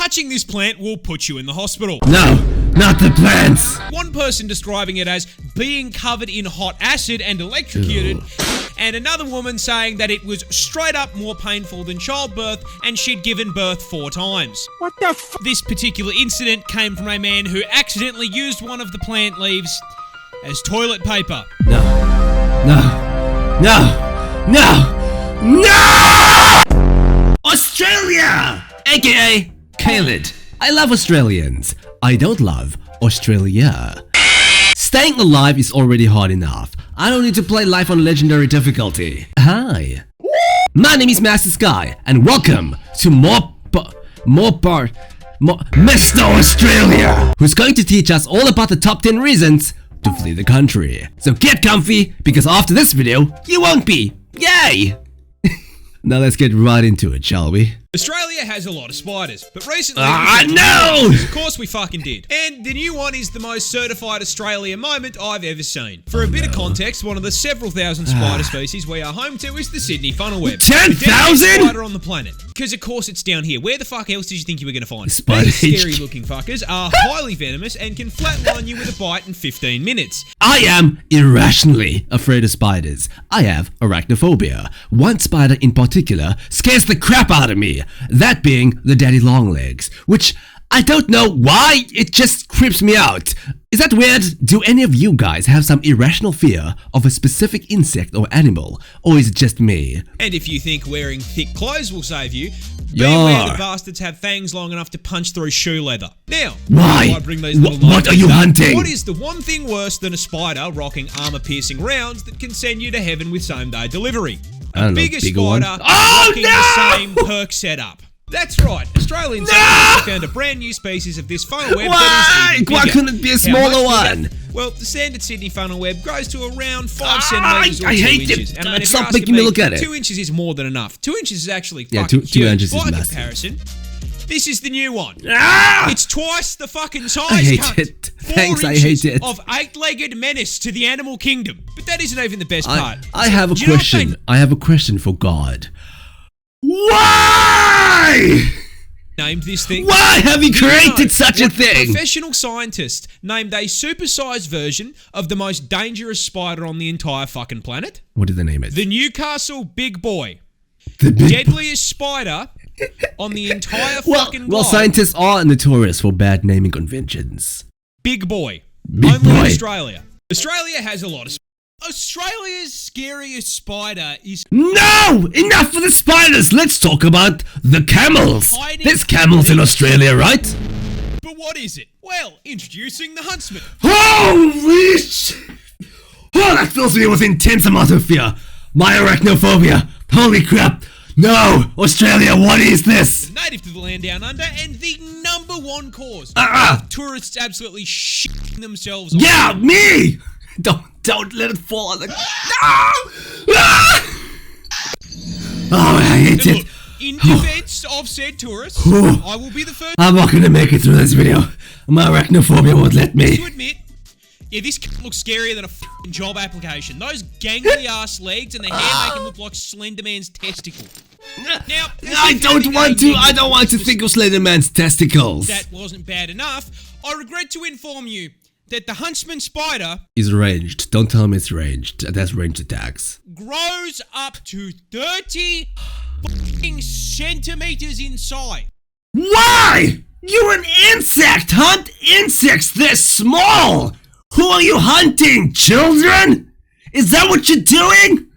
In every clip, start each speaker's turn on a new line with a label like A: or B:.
A: touching this plant will put you in the hospital.
B: No, not the plants.
A: One person describing it as being covered in hot acid and electrocuted, and another woman saying that it was straight up more painful than childbirth and she'd given birth 4 times.
C: What the f?
A: This particular incident came from a man who accidentally used one of the plant leaves as toilet paper.
B: No, no, no, no, no! Australia! AKA Khaled. I love Australians. I don't love Australia. Staying alive is already hard enough. I don't need to play life on legendary difficulty. Hi. My name is Master Sky, and welcome to MoreParz, Mr. Australia, who's going to teach us all about the top 10 reasons to flee the country. So get comfy, because after this video, you won't be. Yay! Now let's get right into it, shall we?
A: Australia has a lot of spiders, but recently...
B: no!
A: Of course we fucking did. And the new one is the most certified Australia moment I've ever seen. For a bit of context, one of the several thousand spider species we are home to is the Sydney funnel web.
B: 10,000?
A: Spider on the planet. Because of course it's down here. Where the fuck else did you think you were going to find it?
B: Spider
A: These scary looking fuckers are highly venomous and can flatline you with a bite in 15 minutes.
B: I am irrationally afraid of spiders. I have arachnophobia. One spider in particular scares the crap out of me. That being the daddy longlegs, which I don't know why, it just creeps me out. Is that weird? Do any of you guys have some irrational fear of a specific insect or animal, or is it just me?
A: And if you think wearing thick clothes will save you, beware the bastards have fangs long enough to punch through shoe leather. Now,
B: why?
A: I bring these little
B: What are you hunting?
A: What is the one thing worse than a spider rocking armor-piercing rounds that can send you to heaven with same-day delivery? A bigger spider rocking the same perk setup. That's right, Australians have found a brand new species of this funnel web that is even bigger.
B: Why couldn't it be a smaller one?
A: Well, the standard Sydney funnel web grows to around 5 centimetres or 2 inches.
B: And I hate it. Stop making me look at it.
A: 2 inches is more than enough. 2 inches is actually
B: yeah,
A: fucking
B: 2
A: huge.
B: inches is
A: By
B: massive.
A: comparison, this is the new one.
B: Ah!
A: It's twice the fucking size,
B: I hate
A: cunt.
B: it.
A: 4
B: Thanks, I
A: inches
B: hate it.
A: of 8-legged menace to the animal kingdom. But that isn't even the best part.
B: I have a question. I have a question for God. Why?
A: Named this thing.
B: Why have you created such a thing?
A: A professional scientist named a supersized version of the most dangerous spider on the entire fucking planet.
B: What did they name it?
A: The Newcastle Big Boy.
B: The
A: deadliest spider on the entire fucking globe.
B: Well, scientists are notorious for bad naming conventions.
A: Big Boy.
B: Big
A: Only
B: Boy.
A: in Australia. Australia has a lot of Australia's scariest spider is...
B: No! Enough with the spiders! Let's talk about the camels! There's camels in Australia, right?
A: But what is it? Well, introducing the huntsman.
B: Holy sh... Oh, that fills me with intense amount of fear. My arachnophobia. Holy crap. No! Australia, what is this?
A: Native to the land down under and the #1 cause of tourists absolutely shitting themselves.
B: Yeah, me! Don't let it fall on the... No! Oh, I hate it.
A: In defense of said tourists, I will be the first...
B: I'm not gonna make it through this video. My arachnophobia won't let me.
A: To admit, yeah, this looks scarier than a f***ing job application. Those gangly ass legs and the hair make him look like Slender Man's testicle. Now,
B: I don't want to think of Slender Man's testicles.
A: That wasn't bad enough. I regret to inform you that the huntsman spider
B: is ranged. Don't tell me it's ranged. That's ranged attacks.
A: Grows up to 30 centimeters in size.
B: Why? You're an insect. Hunt insects this small. Who are you hunting? Children? Is that what you're doing?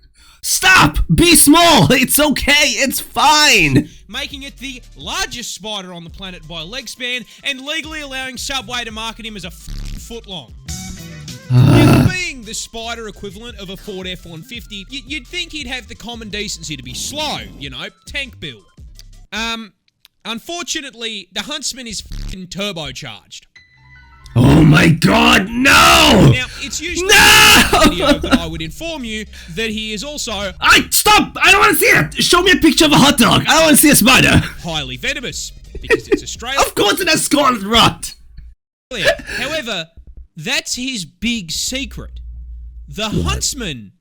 B: Stop! Be small! It's okay, it's fine!
A: Making it the largest spider on the planet by leg span and legally allowing Subway to market him as a foot long. With being the spider equivalent of a Ford F-150, you'd think he'd have the common decency to be slow, you know, tank build. Unfortunately, the huntsman is f***ing turbocharged.
B: Oh my god, no!
A: Now, it's usually a video, but I would inform you that he is also...
B: Stop! I don't want to see it! Show me a picture of a hot dog! I don't want to see a spider!
A: Highly venomous, because it's Australia.
B: Of course it has scarlet rot!
A: However, that's his big secret. The huntsman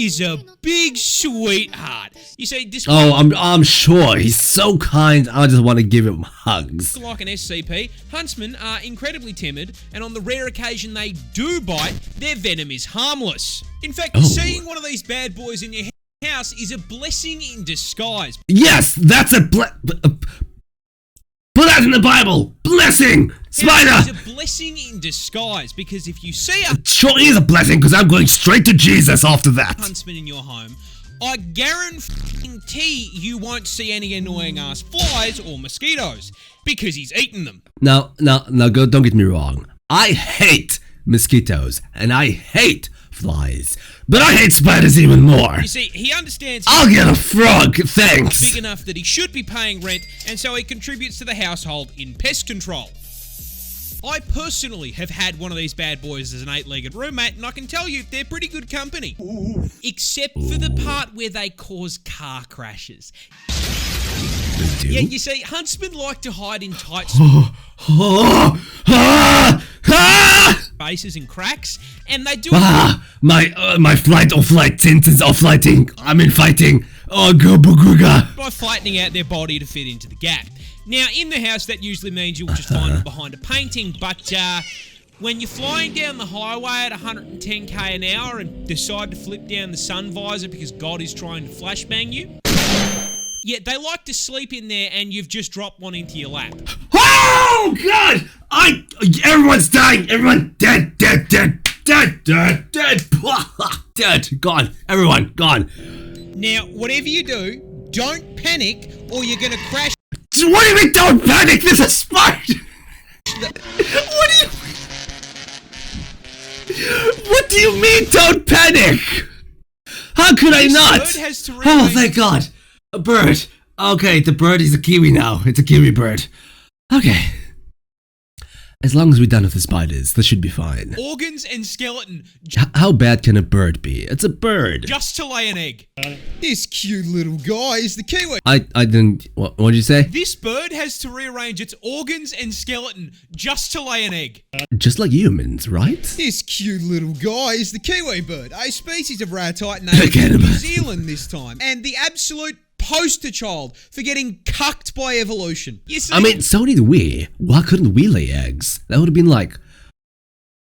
A: is a big sweetheart. You see, this
B: Oh, I'm sure. He's so kind. I just want to give him hugs.
A: like an SCP, huntsmen are incredibly timid, and on the rare occasion they do bite, their venom is harmless. In fact, seeing one of these bad boys in your house is a blessing in disguise.
B: Yes, that's a put that in the Bible. Blessing, spider.
A: It's a blessing in disguise, because if you see a
B: Sure is a blessing, because I'm going straight to Jesus after that.
A: huntsman in your home, I guarantee you won't see any annoying ass flies or mosquitoes, because he's eaten them.
B: Now, don't get me wrong. I hate mosquitoes, and I hate flies, but I hate spiders even more.
A: You see, he understands
B: I'll get a frog, thanks.
A: big enough that he should be paying rent, and so he contributes to the household in pest control. I personally have had one of these bad boys as an 8-legged roommate, and I can tell you they're pretty good company. Except for the part where they cause car crashes. Yeah, you see, huntsmen like to hide in tight spaces and cracks, and they do
B: my flight tint is off-lighting. I'm in fighting. Oh, go booguga.
A: by flattening out their body to fit into the gap. Now, in the house, that usually means you'll just find them behind a painting, but when you're flying down the highway at 110k an hour and decide to flip down the sun visor because God is trying to flashbang you, yeah, they like to sleep in there, and you've just dropped one into your lap.
B: Oh God! Everyone's dying. Everyone dead. Dead. Gone. Everyone gone.
A: Now, whatever you do, don't panic, or you're gonna crash.
B: What do you mean? Don't panic. There's a spider. What do you mean? Don't panic. How could I not?
A: Bird has to
B: Oh, thank God. A bird. Okay, the bird is a kiwi now. It's a kiwi bird. Okay. As long as we're done with the spiders, this should be fine.
A: organs and skeleton
B: How bad can a bird be? It's a bird.
A: just to lay an egg. This cute little guy is the kiwi.
B: I didn't... What did you say?
A: This bird has to rearrange its organs and skeleton just to lay an egg.
B: Just like humans, right?
A: This cute little guy is the kiwi bird, a species of ratite
B: Again,
A: native to New
B: bird.
A: Zealand this time, and the absolute poster child for getting cucked by evolution. You see,
B: I mean, so did we. Why couldn't we lay eggs? That would have been like...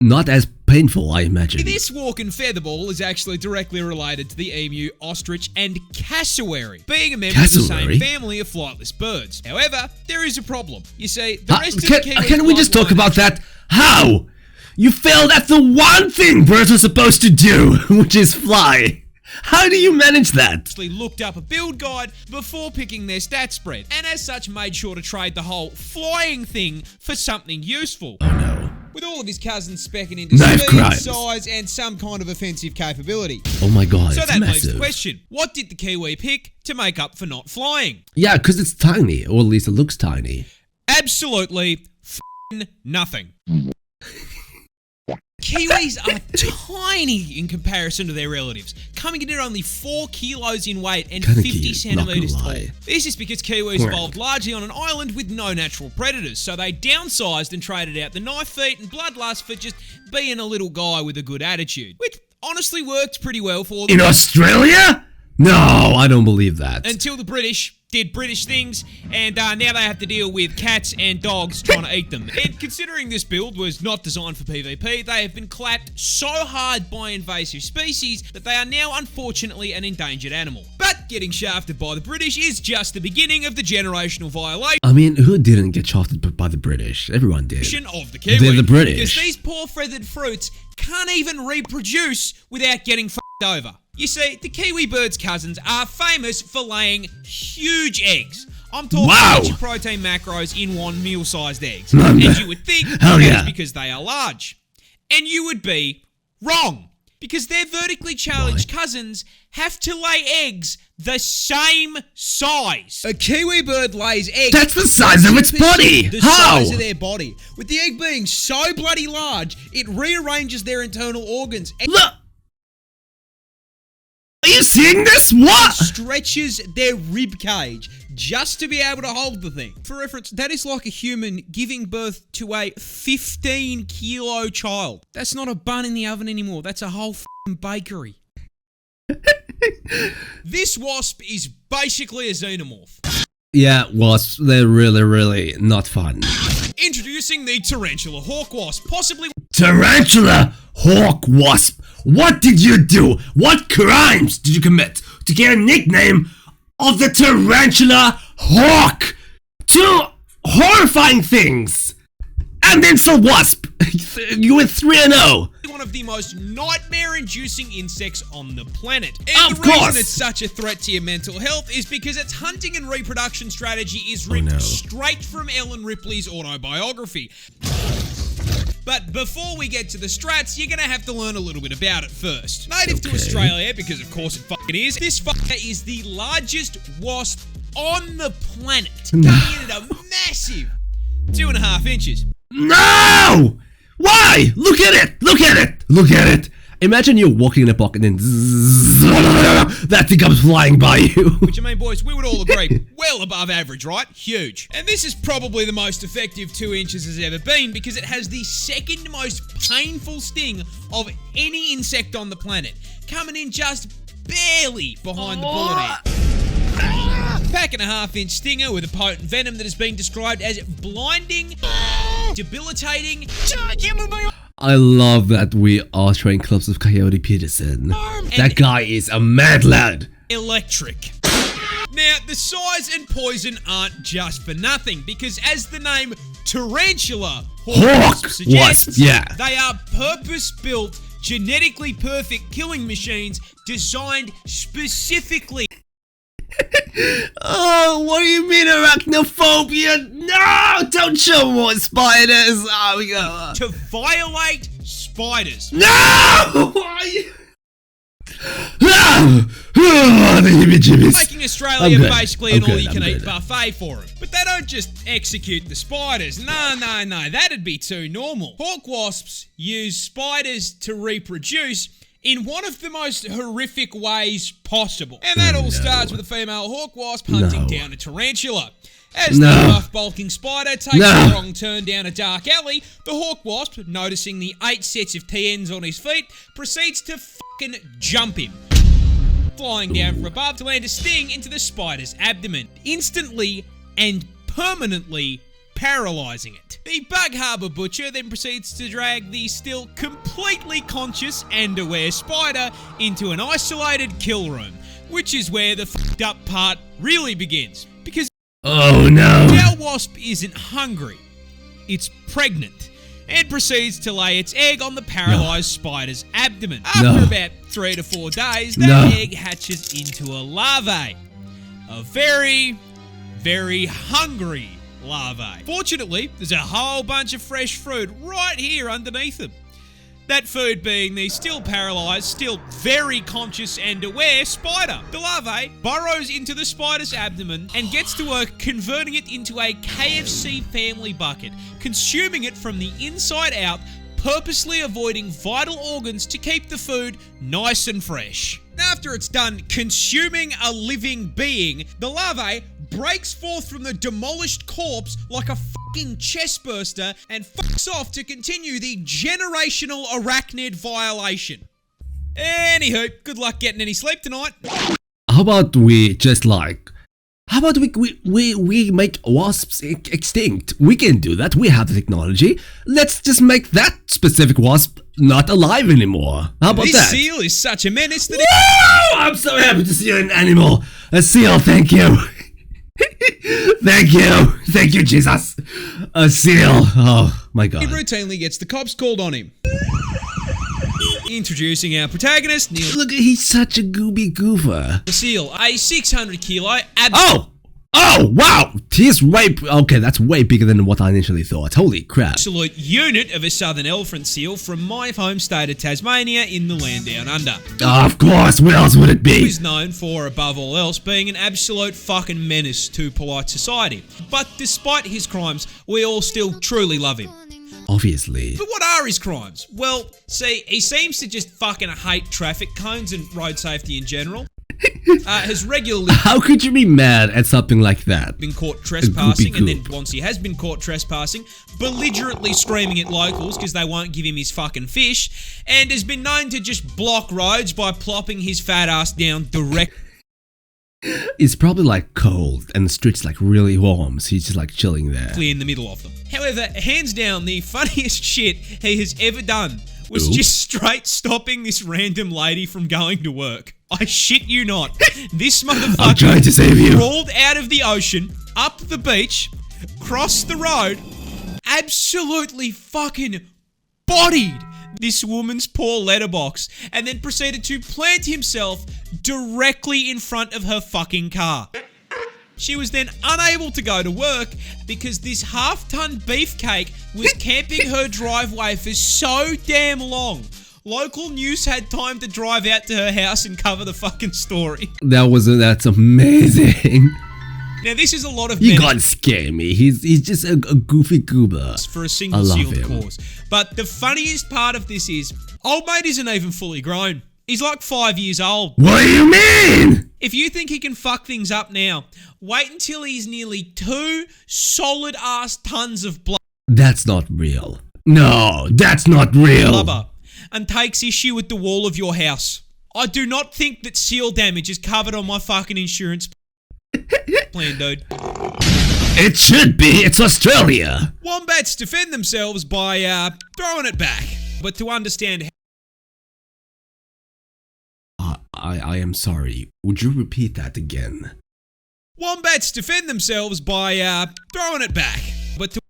B: not as painful, I imagine.
A: this walking featherball is actually directly related to the emu, ostrich, and cassowary, being a member of the
B: Cassowary?
A: same family of flightless birds. However, there is a problem. You see, the rest of the
B: Can,
A: kiwi
B: can we just talk
A: bloodline-
B: about that? How? You failed at the one thing birds are supposed to do, which is fly. How do you manage that?
A: actually looked up a build guide before picking their stat spread, and as such made sure to trade the whole flying thing for something useful.
B: Oh no.
A: With all of his cousins specking into
B: Knife
A: speed,
B: crimes.
A: size, and some kind of offensive capability.
B: Oh my God,
A: So
B: it's
A: that leaves the
B: massive.
A: question, what did the kiwi pick to make up for not flying?
B: Yeah, because it's tiny, or at least it looks tiny.
A: Absolutely f***ing nothing. Kiwis are tiny in comparison to their relatives, coming in at only 4 kilos in weight and
B: Kinda
A: 50
B: cute, not gonna
A: centimeters tall.
B: lie.
A: This is because Kiwis
B: Quirk.
A: evolved largely on an island with no natural predators, so they downsized and traded out the knife feet and bloodlust for just being a little guy with a good attitude, which honestly worked pretty well for them.
B: In Australia? No, I don't believe that.
A: Until the British did British things, and now they have to deal with cats and dogs trying to eat them. And considering this build was not designed for PvP, they have been clapped so hard by invasive species that they are now unfortunately an endangered animal. But getting shafted by the British is just the beginning of the generational violation
B: I mean, who didn't get shafted by the British? Everyone did.
A: of the kiwi.
B: They're the British.
A: Because these poor feathered fruits can't even reproduce without getting f***ed over. You see, the kiwi bird's cousins are famous for laying huge eggs. I'm talking
B: Wow.
A: about your protein macros in one meal-sized eggs.
B: Mum.
A: And you would think
B: Hell
A: that
B: yeah.
A: is because they are large. And you would be wrong. Because their vertically challenged cousins have to lay eggs the same size. A kiwi bird lays eggs.
B: That's the size of its body.
A: The
B: How?
A: size of their body. With the egg being so bloody large, it rearranges their internal organs and
B: Look! Are you seeing this? What?
A: stretches their rib cage just to be able to hold the thing. For reference, that is like a human giving birth to a 15-kilo child. That's not a bun in the oven anymore. That's a whole f***ing bakery. This wasp is basically a xenomorph.
B: Yeah, wasps, they're really not fun.
A: Introducing the tarantula hawk wasp, possibly
B: Tarantula hawk wasp, what did you do? What crimes did you commit to get a nickname of the tarantula hawk? Two horrifying things. And then some wasp. You went 3-0.
A: one of the most nightmare-inducing insects on the planet. And
B: Of
A: the reason
B: course.
A: it's such a threat to your mental health is because its hunting and reproduction strategy is ripped straight from Ellen Ripley's autobiography. But before we get to the strats, you're gonna have to learn a little bit about it first. Native to Australia, because of course it fucking is, this fucker is the largest wasp on the planet. Coming in at a massive 2.5 inches.
B: No! Why? Look at it! Look at it! Look at it! Imagine you're walking in a park and then that thing comes flying by you.
A: Which, I mean, boys, we would all agree, well above average, right? Huge. And this is probably the most effective 2 inches has ever been because it has the second most painful sting of any insect on the planet, coming in just barely behind the bullet ant. Pack and a half-inch stinger with a potent venom that has been described as blinding, debilitating.
B: I love that we are showing clips of Coyote Peterson. That guy is a mad lad.
A: Electric. Now, the size and poison aren't just for nothing, because as the name tarantula
B: Hawk
A: suggests,
B: wasp, yeah.
A: they are purpose-built, genetically perfect killing machines designed specifically.
B: Oh, what do you mean arachnophobia? No, don't show more spiders. Oh, we go.
A: To violate spiders.
B: No! Why? The heebie-jeebies.
A: Making Australia basically an
B: I'm good,
A: all-you-can-eat buffet for them. But they don't just execute the spiders. No, that'd be too normal. Hawk wasps use spiders to reproduce in one of the most horrific ways possible. And that all starts with a female hawk wasp hunting down a tarantula. As the rough bulking spider takes a wrong turn down a dark alley, the hawk wasp, noticing the 8 sets of TNs on his feet, proceeds to fucking jump him, flying down from above to land a sting into the spider's abdomen, instantly and permanently paralyzing it. The Bug Harbour butcher then proceeds to drag the still completely conscious and aware spider into an isolated kill room, which is where the fucked up part really begins. Because our wasp isn't hungry, it's pregnant, and proceeds to lay its egg on the paralyzed spider's abdomen. After about 3 to 4 days, that egg hatches into a larvae. A very, very hungry larvae. Fortunately, there's a whole bunch of fresh fruit right here underneath them. That food being the still paralyzed, still very conscious and aware spider. The larvae burrows into the spider's abdomen and gets to work converting it into a KFC family bucket, consuming it from the inside out, purposely avoiding vital organs to keep the food nice and fresh. After it's done consuming a living being, the larvae breaks forth from the demolished corpse like a fucking chestburster and fucks off to continue the generational arachnid violation. Anywho, good luck getting any sleep tonight.
B: How about we just how about we make wasps extinct? We can do that. We have the technology. Let's just make that specific wasp not alive anymore. How about that?
A: This seal is such a menace that
B: I'm so happy to see an animal. A seal, thank you. Thank you, Jesus. A seal. Oh my God.
A: he routinely gets the cops called on him. Introducing our protagonist, Neil.
B: Look, he's such a gooby goofer.
A: The seal, a 600 kilo
B: Oh, wow. He's okay, that's way bigger than what I initially thought. Holy crap.
A: absolute unit of a southern elephant seal from my home state of Tasmania in the land down under.
B: Of course, what else would it
A: He
B: be?
A: is known for, above all else, being an absolute fucking menace to polite society. But despite his crimes, we all still truly love him.
B: Obviously.
A: But what are his crimes? Well, see, he seems to just fucking hate traffic cones and road safety in general. has regularly
B: How could you be mad at something like that?
A: been caught trespassing, and then
B: goop.
A: once he has been caught trespassing, belligerently screaming at locals because they won't give him his fucking fish, and has been known to just block roads by plopping his fat ass down directly
B: It's probably like cold and the street's like really warm, so he's just like chilling there.
A: in the middle of them. However, hands down, the funniest shit he has ever done was
B: Ooh.
A: just straight stopping this random lady from going to work. I shit you not. This
B: I'm
A: motherfucker
B: trying to save you.
A: crawled out of the ocean, up the beach, crossed the road, absolutely fucking bodied this woman's poor letterbox, and then proceeded to plant himself directly in front of her fucking car. She was then unable to go to work because this half-ton beefcake was camping her driveway for so damn long. Local news had time to drive out to her house and cover the fucking story.
B: That's amazing.
A: Now, this is a lot of
B: You
A: benefit
B: can't scare me. He's just a goofy goober.
A: for a
B: I
A: single
B: love
A: sealed
B: him.
A: cause. But the funniest part of this is, old mate isn't even fully grown. He's like 5 years old.
B: What do you mean?
A: If you think he can fuck things up now, wait until he's nearly 2 solid-ass tons of
B: That's not real. No, that's not real.
A: blubber and takes issue with the wall of your house. I do not think that seal damage is covered on my fucking insurance plan, dude.
B: It should be. It's Australia.
A: Wombats defend themselves by throwing it back. But to understand
B: I am sorry. Would you repeat that again?
A: Wombats defend themselves by throwing it back. But to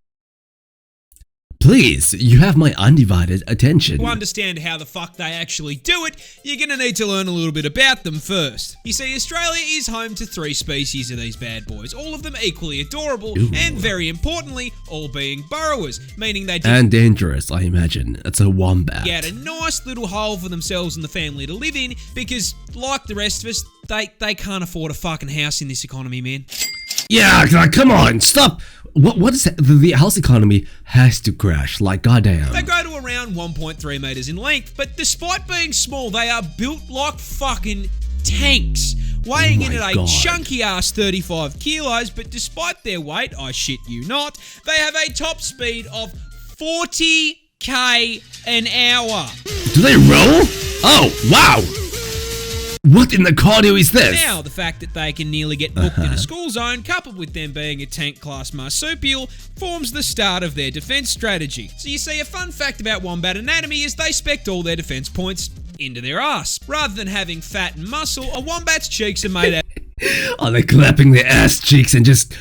B: Please, you have my undivided attention.
A: understand how the fuck they actually do it, you're gonna need to learn a little bit about them first. You see, Australia is home to 3 species of these bad boys, all of them equally adorable,
B: Ooh.
A: and very importantly, all being burrowers, meaning they just
B: And dangerous, I imagine. It's a wombat.
A: get a nice little hole for themselves and the family to live in, because like the rest of us, they can't afford a fucking house in this economy, man.
B: Yeah, like, come on, stop. What is that? The house economy has to crash, like goddamn.
A: They grow to around 1.3 meters in length, but despite being small, they are built like fucking tanks, weighing in
B: my
A: at a
B: God.
A: chunky ass 35 kilos, but despite their weight, I shit you not, they have a top speed of 40k an hour.
B: Do they roll? Oh, wow. What in the cardio is this?
A: Now, the fact that they can nearly get booked in a school zone, coupled with them being a tank-class marsupial, forms the start of their defense strategy. So you see, a fun fact about wombat anatomy is they spect all their defense points into their ass. Rather than having fat and muscle, a wombat's cheeks are made out
B: Are they clapping their ass cheeks and just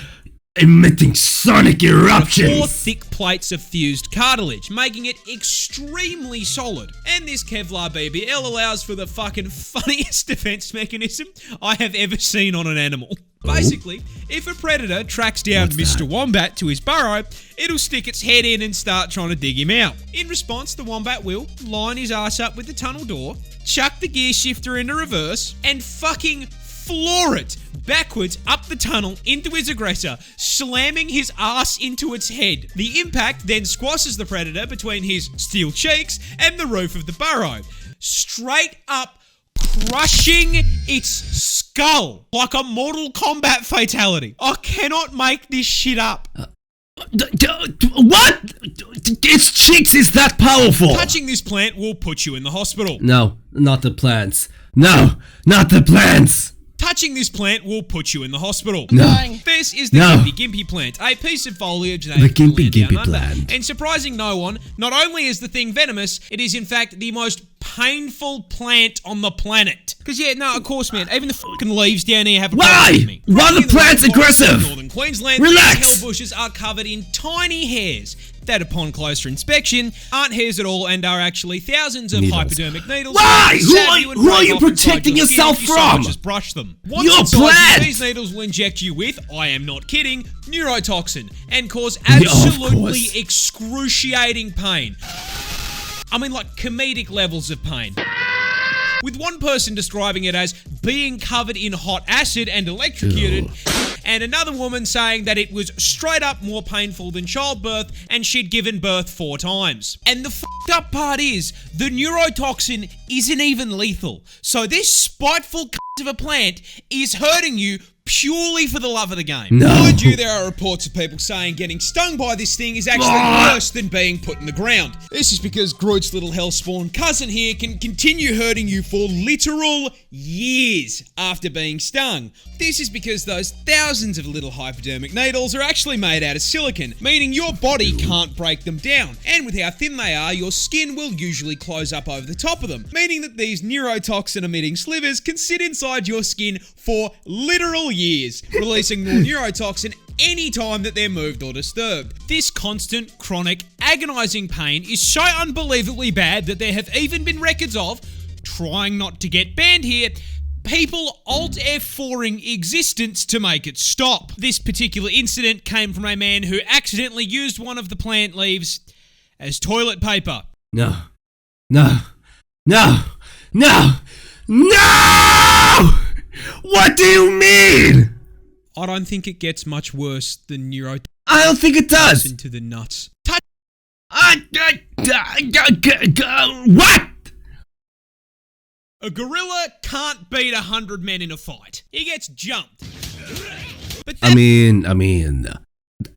B: emitting sonic
A: of 4
B: eruptions?
A: thick plates of fused cartilage, making it extremely solid. And this Kevlar BBL allows for the fucking funniest defense mechanism I have ever seen on an animal. Basically, if a predator tracks down
B: What's
A: Mr.
B: that?
A: Wombat to his burrow, it'll stick its head in and start trying to dig him out. In response, the Wombat will line his ass up with the tunnel door, chuck the gear shifter into reverse, and fucking floor it backwards up the tunnel into his aggressor, slamming his ass into its head. The impact then squashes the predator between his steel cheeks and the roof of the burrow, straight up crushing its skull like a Mortal Kombat fatality. I cannot make this shit up.
B: What? Its cheeks is that powerful?
A: Touching this plant will put you in the hospital.
B: No, not the plants. No, not the plants.
A: Touching this plant will put you in the hospital.
B: No.
A: This is the
B: No.
A: Gimpy Gimpy plant, a piece of foliage native
B: The
A: to
B: Gimpy
A: land down
B: Gimpy
A: under.
B: plant.
A: And surprising no one, not only is the thing venomous, it is in fact the most painful plant on the planet. Because yeah, no, of course, man, even the fucking leaves down here have a problem with me.
B: Why? Why
A: Right
B: the
A: in
B: plant's
A: West Forest of
B: aggressive?
A: Northern Queensland,
B: Relax.
A: these hell bushes are covered in tiny hairs that upon closer inspection aren't hairs at all and are actually thousands of
B: Needles.
A: hypodermic needles.
B: Why?
A: Stab you and
B: Who are
A: break
B: you
A: off inside
B: protecting
A: your skin
B: yourself
A: if you so much
B: from?
A: as brush them. Once
B: Your
A: inside you,
B: plant!
A: these needles will inject you with, I am not kidding, neurotoxin and cause
B: Yeah, of
A: absolutely
B: course.
A: excruciating pain. I mean, like comedic levels of pain. With one person describing it as being covered in hot acid and electrocuted, and another woman saying that it was straight up more painful than childbirth and she'd given birth 4 times. And the fucked up part is, the neurotoxin isn't even lethal. So this spiteful cunt of a plant is hurting you purely for the love of the game.
B: No.
A: Mind you, there are reports of people saying getting stung by this thing is actually worse than being put in the ground. This is because Groot's little hellspawn cousin here can continue hurting you for literal years after being stung. This is because those thousands of little hypodermic needles are actually made out of silicon, meaning your body can't break them down. And with how thin they are, your skin will usually close up over the top of them, meaning that these neurotoxin emitting slivers can sit inside your skin for literal years, releasing more neurotoxin anytime that they're moved or disturbed. This constant, chronic, agonizing pain is so unbelievably bad that there have even been records of, trying not to get banned here, people Alt F4ing existence to make it stop. This particular incident came from a man who accidentally used one of the plant leaves as toilet paper.
B: No. No. No. No. No! What do you mean?
A: I don't think it gets much worse than neurotoxin
B: I don't think it does.
A: to the nuts.
B: What?
A: A gorilla can't beat 100 men in a fight. He gets jumped. But that
B: I mean,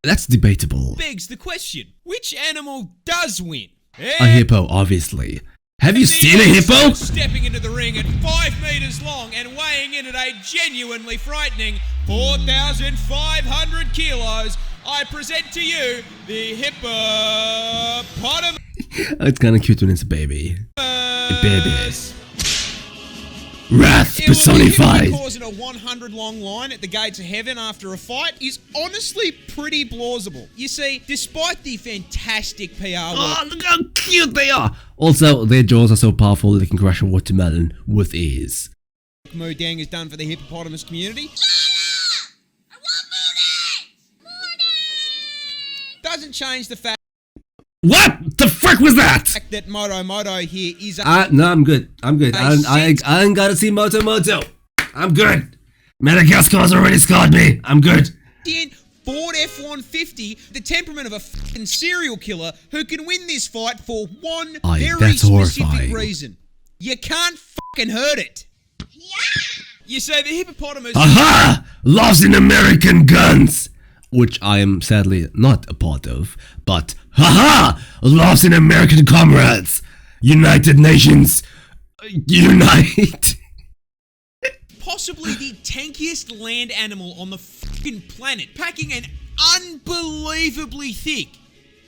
B: that's debatable.
A: begs the question, which animal does win?
B: A hippo, obviously. Have you seen a hippo?
A: Stepping into the ring at 5 meters long and weighing in at a genuinely frightening 4,500 kilos, I present to you the hippopotamus.
B: It's kind of cute when it's a baby. A baby. Wrath personified.
A: Causing a 100 long line at the gates of heaven after a fight is honestly pretty plausible. You see, despite the fantastic PR work,
B: Oh, look how cute they are. Also, their jaws are so powerful they can crush a watermelon with ease.
A: Moodang has done for the hippopotamus community, doesn't change the fact
B: What the frick was that?
A: that Moto here is
B: No, I'm good. I'm good. I ain't gotta see Moto. I'm good. Madagascar's already scarred me. I'm good.
A: in Ford F-150, the temperament of a fucking serial killer who can win this fight for one very
B: that's
A: specific
B: horrifying.
A: reason. You can't fucking hurt it. You say the hippopotamus...
B: Aha! Loves in American guns! Which I am sadly not a part of, but haha! Loves in American comrades! United Nations! Unite!
A: Possibly the tankiest land animal on the fucking planet, packing an unbelievably thick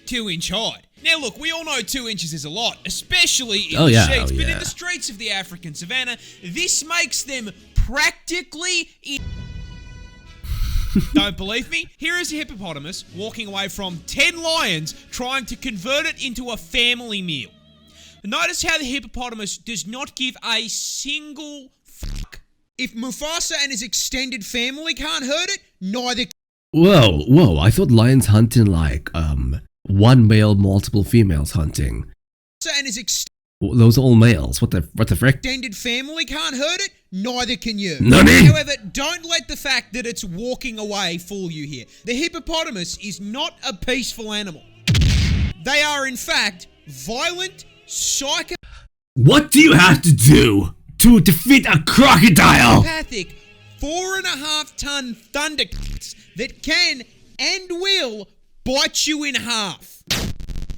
A: 2-inch hide. Now look, we all know 2 inches is a lot, especially in the sheets, but in the streets of the African savannah, this makes them practically Don't believe me? Here is a hippopotamus walking away from 10 lions trying to convert it into a family meal. Notice how the hippopotamus does not give a single fuck. If Mufasa and his extended family can't hurt it, neither can.
B: Whoa, I thought lions hunting like, one male, multiple females hunting.
A: Mufasa and his
B: Those are all males. What the frick?
A: extended family can't hurt it, neither can you.
B: Nani?
A: However, don't let the fact that it's walking away fool you here. The hippopotamus is not a peaceful animal. They are, in fact, violent, psychopathic,
B: What do you have to do to defeat a crocodile?
A: 4.5-ton thundercats that can and will bite you in half.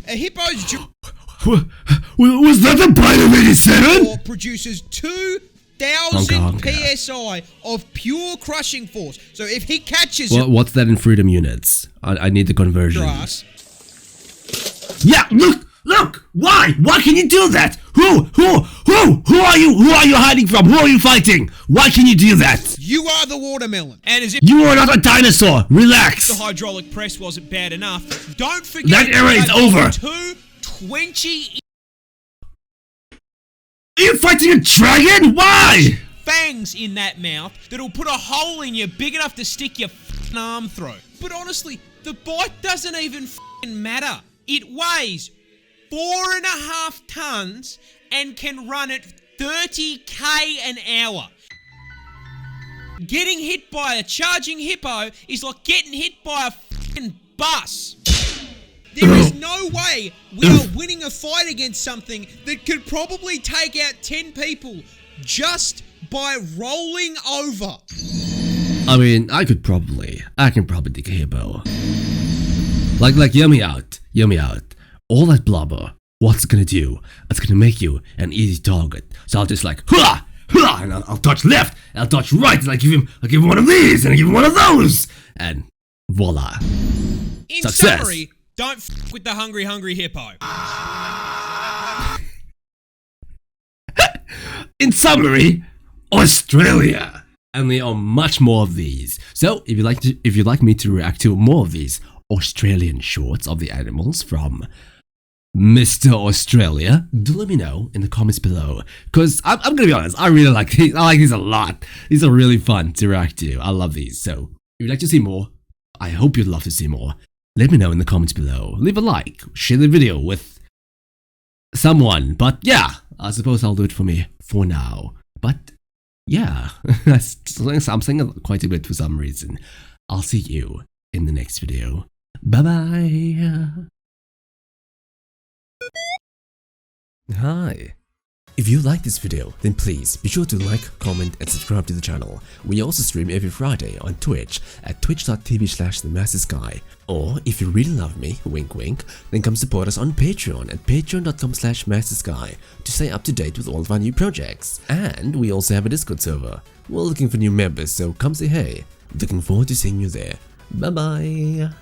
A: A hippo's jaw
B: Was that the bite of 87?
A: produces 2,000
B: Honka.
A: psi of pure crushing force. So if he catches
B: What's that in freedom units? I need the conversion.
A: your ass,
B: Yeah, look! Why? Why can you do that? Who are you? Who are you hiding from? Who are you fighting? Why can you do that?
A: you are the watermelon. And as if
B: You are not a dinosaur. Relax.
A: the hydraulic press wasn't bad enough, don't forget
B: That era is over.
A: 220
B: Are you fighting a dragon? Why?
A: fangs in that mouth that'll put a hole in you big enough to stick your f***ing arm through. But honestly, the bite doesn't even f***ing matter. It weighs 4.5 tons and can run at 30k an hour. Getting hit by a charging hippo is like getting hit by a fucking bus. There is no way we are winning a fight against something that could probably take out 10 people just by rolling over.
B: I mean, I can probably take a hippo. Like, hear me out. All that blubber, what's it gonna do? It's gonna make you an easy target. So I'll just like, hua, hua, and I'll touch left, and I'll touch right, and I'll give him one of these, and I give him one of those, and voila.
A: In
B: Success.
A: summary, don't f with the hungry hippo.
B: In summary, Australia. And there are much more of these. So if you'd like me to react to more of these Australian shorts of the animals from Mr. Australia, do let me know in the comments below. Because I'm gonna be honest, I really like these. I like these a lot. These are really fun to react to. I love these. So if you'd like to see more, I hope you'd love to see more. Let me know in the comments below. Leave a like, share the video with someone. But yeah, I suppose I'll do it for me for now. But yeah, I'm saying quite a bit for some reason. I'll see you in the next video. Bye-bye. Hi. If you like this video, then please be sure to like, comment and subscribe to the channel. We also stream every Friday on Twitch at twitch.tv/themastersky. Or if you really love me, wink wink, then come support us on Patreon at patreon.com/mastersky to stay up to date with all of our new projects. And we also have a Discord server. We're looking for new members, so come say hey. Looking forward to seeing you there. Bye bye.